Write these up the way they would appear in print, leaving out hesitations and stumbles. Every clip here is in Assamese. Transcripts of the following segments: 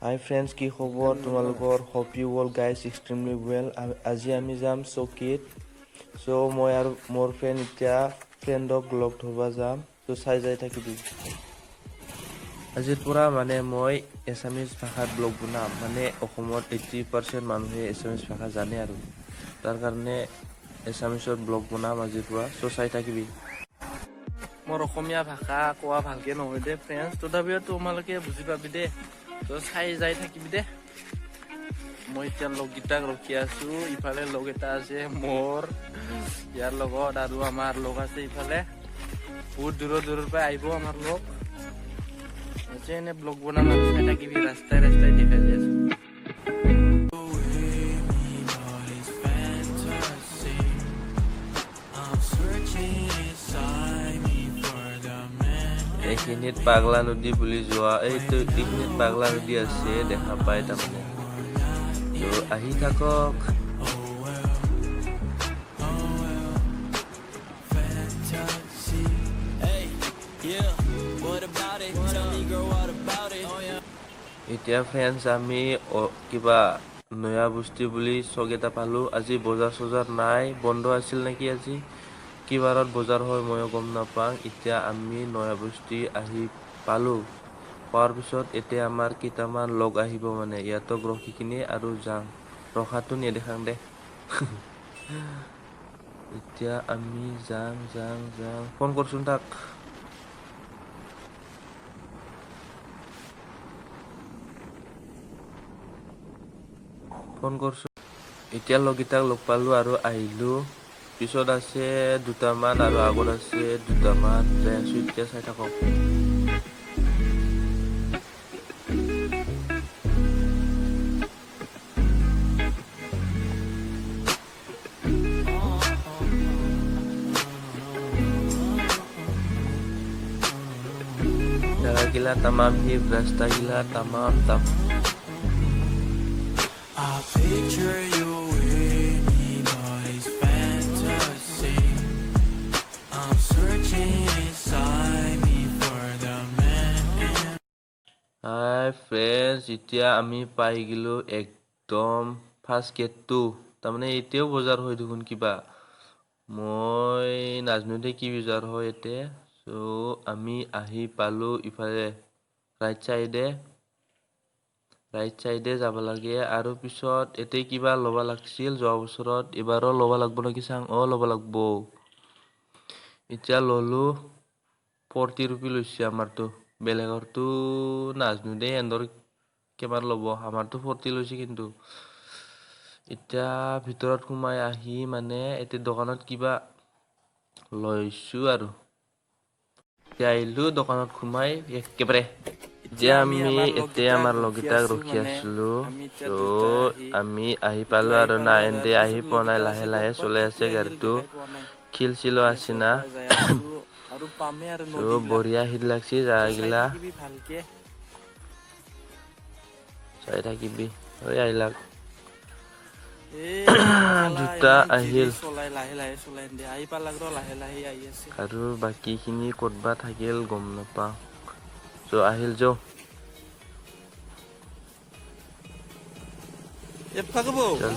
Hi friends, কি খবৰ তোমালোকৰ? Hope you all guys extremely well. আজি আমি যাম চকীত। So মই আৰু মোৰ ফ্ৰেণ্ড এতিয়া ফ্ৰেণ্ডক লগ ধৰবা যাম। So চাই যাই থাকিবি। আজিৰ পৰা মানে মই এছামিজ ভাষাত ব্লগ বনাম। মানে অসমত 80% মানুহে এছামিজ ভাষা জানে আৰু তাৰ কাৰণে এছামিজত ব্লগ বনাম আজিৰ পৰা। So চাই থাকিবি। মোৰ অসমীয়া ভাষা কোৱা ভালকে নহয় দে ফ্ৰেণ্ডছ, তথাপিও তোমালোকে বুজি পাবি দে। তো চাই যাই থাকিবি দে। মই এতিয়া লগকেইটাক ৰখি আছো। ইফালে লগ এটা আছে মোৰ, ইয়াৰ লগত আৰু আমাৰ লগ আছে ইফালে। বহুত দূৰৰ পৰা আহিব আমাৰ লগ। এনে ব্লগ বনাম আৰু চাই থাকিবি। ৰাস্তাই দেখাই দি আছো। এইখিনিত পাগলা নদী বুলি যোৱা এইখিনিত পাগলা নদী আছে, দেখা পায় তাৰমানে। তো আহি থাকক। এতিয়া ফ্ৰেণ্ডছ আমি কিবা নয়া বস্তি বুলি চক এটা পালো। আজি বজাৰ নাই, বন্ধ আছিল নেকি আজি। কি বাৰত বজাৰ হয় ময়ো গম নাপাওঁ। এতিয়া আমি নয়া বস্তি আহি পালো। পোৱাৰ পিছত এতিয়া আমাৰ কেইটামান লগ আহিব, মানে ইয়াতক ৰখি কিনে আৰু যাম। ৰখাটো নেদেখাং দে। এতিয়া আমি যাম। ফোন কৰচোন তাক। ফোন কৰছো। এতিয়া লগকেইটাক লগ পালো আৰু আহিলো। পিছত আছে দুটামান আৰু আগত আছে দুটামান। যাই আছো এতিয়া, চাই থাকক। জাগা গিলা তামাম হিপ, ৰাস্তা গিলা তামাম I picture you with me, but it's fantasy. I'm searching inside me for the man. High friends, এতিয়া আমি পাই গেলো একদম ফাৰ্ষ্ট গেটটো। তাৰমানে এতিয়াও বজাৰ হয় দেখোন কিবা। মই নাজনো দে কি বজাৰ হয় এতে। চ' আমি আহি পালো ইফালে ৰাইট চাইডে যাব লাগে। আৰু পিছত এতে কিবা ল'বা লাগছিল যোৱা বছৰত, এবাৰো ল'বা লাগব নেকি চাং। ল'বা লাগব। এতিয়া ললো 40 रुपी লৈছে আমাৰটো। বেলেগৰটো নাজনো দে এন্দৰ কিমান ল'ব। আমাৰটো 40 লৈছে কিন্তু। এতিয়া ভিতৰত সোমাই আহি মানে এতে দোকানত কিবা লৈছো আৰু এতিয়া আহিলো দোকানত সোমাই একেবাৰে। এতিয়া আমি এতিয়া আমাৰ লগকেইটাক ৰখি আছিলো। চ' আমি আহি পালো আৰু না এন্তে আহি পোৱা নাই। লাহে চলাই আছে গাড়ীটো। খিলচিলো আছে না। আৰু পামে আৰু চ' বঢ়িয়া হিট লাগছি জাগাগিলা। ভালকে চাই থাকিবি। আহিলাক খালা দুটা ইমান ধীৰে আহিল চলাই, লাহে চলাই দে। আহি পালাক ৰ, লাহে আহি আছে। আৰু বাকী খিনি ক'তবা থাকিল গম নাপাওঁ। চ' আহিল যো। চল।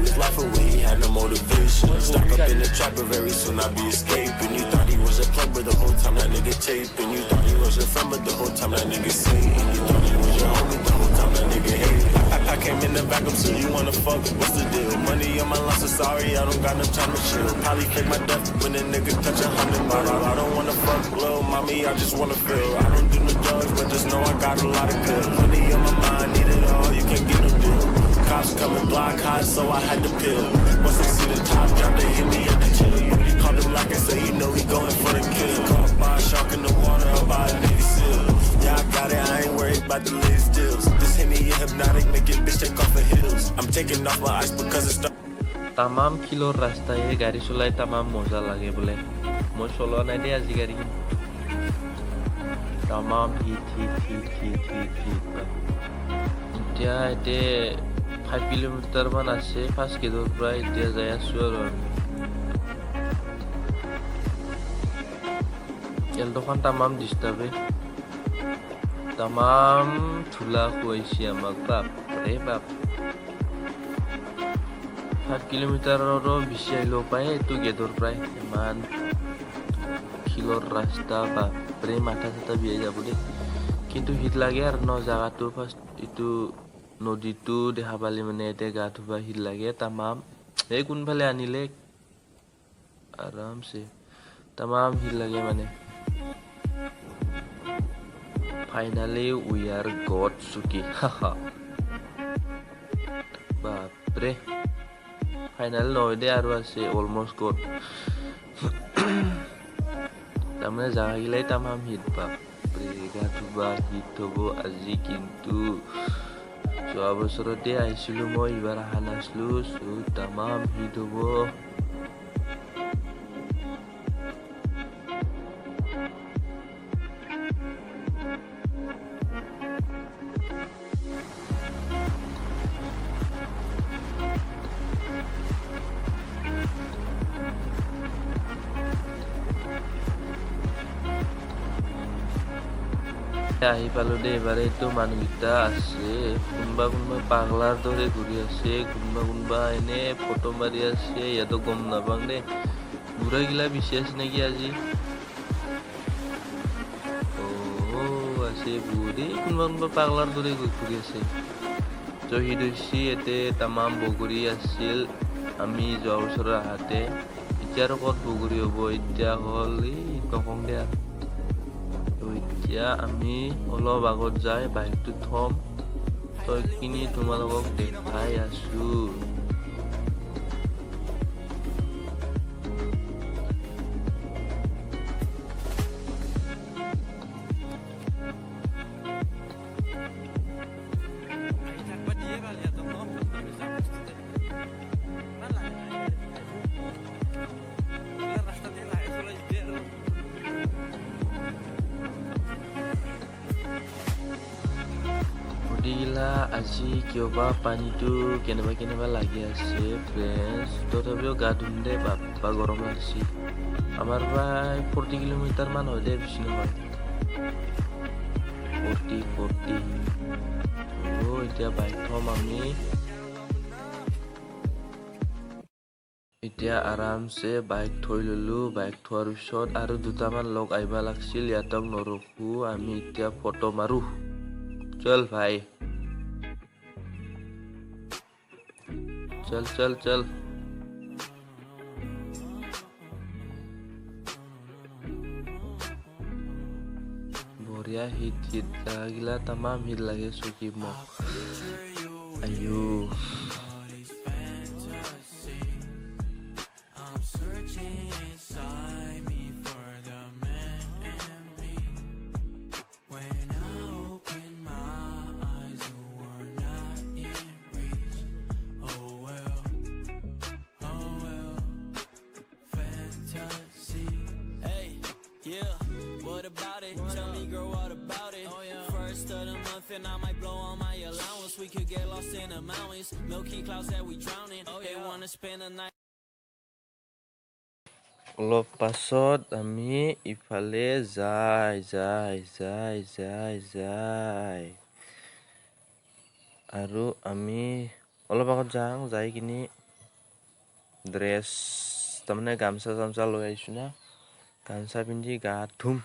His life away, he had no motivation. Stuck up in the trapper, very soon I'll be escaping. You thought he was a plug, but the whole time that nigga taping. You thought he was your friend, but the whole time that nigga saying. You thought he was your homie, the whole time that nigga hating. I came in the back up, so you wanna fuck, what's the deal? Money on my line, so sorry, I don't got no time to chill. Probably fake my death when a nigga touch 100 mil. I don't wanna fuck, little mommy, I just wanna feel. I don't do no drugs, but just know I got a lot of good. Money on my mind, need it all, you can't get no deal. Cops coming block hot, so I had to peel. Once they see the top drop, they hit me at the chill. Called him like I say, you know he going for the kill. Caught by a shark in the water, I'm by a Navy SEAL. Yeah, I got it, I ain't worried about the latest deals. This Henny hypnotic, make it bitch take off the heels. I'm taking off my ice because it's stuck. তামাম কিলোর রাস্তায় গাড়ি চলাই তামাম মজা লাগে বোলে। মই চলোৱা নাই দে আজি গাড়ী। তামাম হিট। এতিয়া এতে 5 কিলোমিটাৰ মান আছে ফাৰ্ষ্ট গেটৰ পৰা। এতিয়া যাই আছো আৰু এলটোখন তামাম ডিষ্টাৰ্বে। tamam ধূলা খুৱাইছে আমাক বাপৰে বাপ 7 কিলোমিটাৰৰো বেছি আহিলেও পায় এইটো গেটৰ পৰাই ইমান শিলৰ ৰাস্তা বাপৰে মাথা চাথা বিয়াই যাব দেই কিন্তু হিট লাগে আৰু ন জাগাটো ফাৰ্ষ্ট এইটো নদীটো দেখা পালে মানে এতিয়া গা ধুবা হিট লাগে তামাম এই কোনফালে আনিলে আৰামছে তামাম হিট লাগে মানে ফাইনালি উই আৰ গট চুকি হাহা বাপৰে ফাইনাল নহয় দে আৰু আছে অলমষ্ট গট তাৰমানে জাগাগিলাই তামাম হিট বাপৰে গা ধুবা হিট হ'ব আজি কিন্তু যোৱা বছৰতে আহিছিলো মই এইবাৰ অহা নাছিলো তামাম হিট হ'ব আহি পালো দে এবাৰে এইটো মানুহকেইটা আছে কোনোবা পাগলাৰ দৰে ঘূৰি আছে কোনোবা এনে ফটো মাৰি আছে ইয়াতো গম নাপাওঁ দে বুঢ়াগিলা বেছি আছে নেকি আজি আছে বুঢ়ী কোনোবা পাগলাৰ দৰে ঘূৰি আছে শ্বহীদ হৈছি ইয়াতে তামাম বগৰী আছিল আমি যোৱা বছৰ আহাতে এতিয়া আৰু ক'ত বগৰী হ'ব এতিয়া হ'ল নকওঁ দে এতিয়া আমি অলপ আগত যাই বাইকটো থম তই কিনি তোমালোকক দেখাই আছো গিলা আজি কিয়বা পানীটো কেনেবা লাগি আছে ফ্ৰেন্ডছ তথাপিও গা ধুম দে বাপ্পা গৰম লাগছি আমাৰ প্ৰায় 40 কিলোমিটাৰ মান হয় দে বেছি নহয় 40 এতিয়া বাইক থম আমি এতিয়া আৰামছে বাইক থৈ ললো বাইক থোৱাৰ পিছত আৰু দুটামান লগ আহিবা লাগছিল ইয়াতক নৰখো আমি এতিয়া ফটো মাৰো চল ভাই चल बढ़िया hit गila tamam hit lagi suki mo ayo And I might blow all my allowance. We could get lost in the mountains. Milky clouds that we drowning. They wanna spend the night. অলপ পাছত আমি ইফালে যাই আৰু আমি অলপ আগত যাই কিনি ড্ৰেছ তাৰমানে গামছা লৈ আহিছো না গামছা পিন্ধি গা ধুম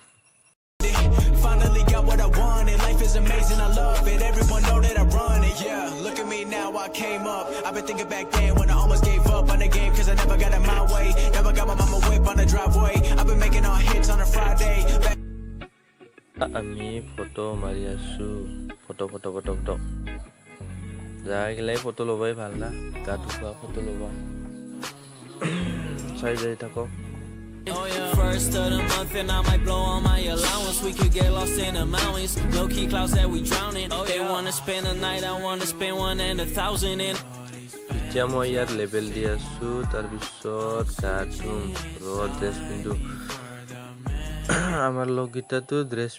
Finally got what I wanted. Life is amazing, I love it. Everyone know that I run it. Yeah, look at me now, I came up. I've been thinking back then when I almost gave up on the game, cause I never got it my way. Never got my mama whip on the driveway. I've been making all hits on a Friday. আমি ফটো মাৰি আছো ফটো যাই ফটো লবাই ভাল না গা ধুৱা ফটো লবা চাই যাই থাকক First of the month and I might blow all my allowance. We could get lost in the mountains. Low key clouds that we drowning. They wanna spend the night, I wanna spend 1 and 1,000 in. এতিয়া মই ইয়াত লেবেল দি আছো তাৰপিছত গা ধুম ড্ৰেছ পিন্ধো আমাৰ লগকেইটাতো ড্ৰেছ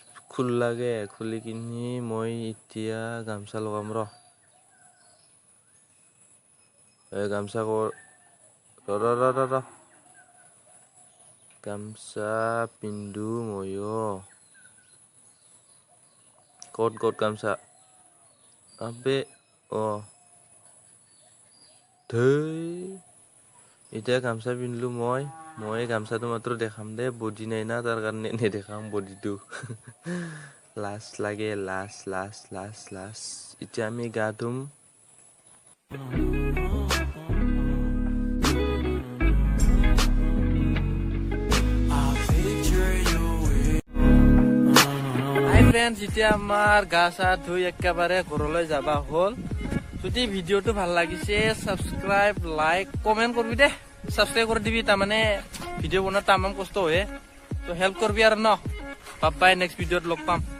লাগে খুলি কিনি মই এতিয়া গামছা লগাম গামছা গামছা পিন্ধো ময়ো ক'ত গামছা আবে ধেই এতিয়া গামছা পিন্ধিলো মই গামছাটো মাত্ৰ দেখাম দে বডি নাই না তাৰ কাৰণে নেদেখাম বডিটো লাজ লাগে লাজ এতিয়া আমি গা ধুম ফ্ৰেন্ডছ এতিয়া আমাৰ গা চা ধুই একেবাৰে ঘৰলৈ যাবা হ'ল যদি ভিডিঅ'টো ভাল লাগিছে সাবস্ক্ৰাইব লাইক কমেন্ট কৰবি দে সাবস্ক্ৰাইব কৰে দিবি তাৰমানে ভিডিঅ' বনোৱা তামাম কষ্ট হয় তো হেল্প কৰবি আৰু ন বাই নেক্সট ভিডিঅ'ত লগ পাম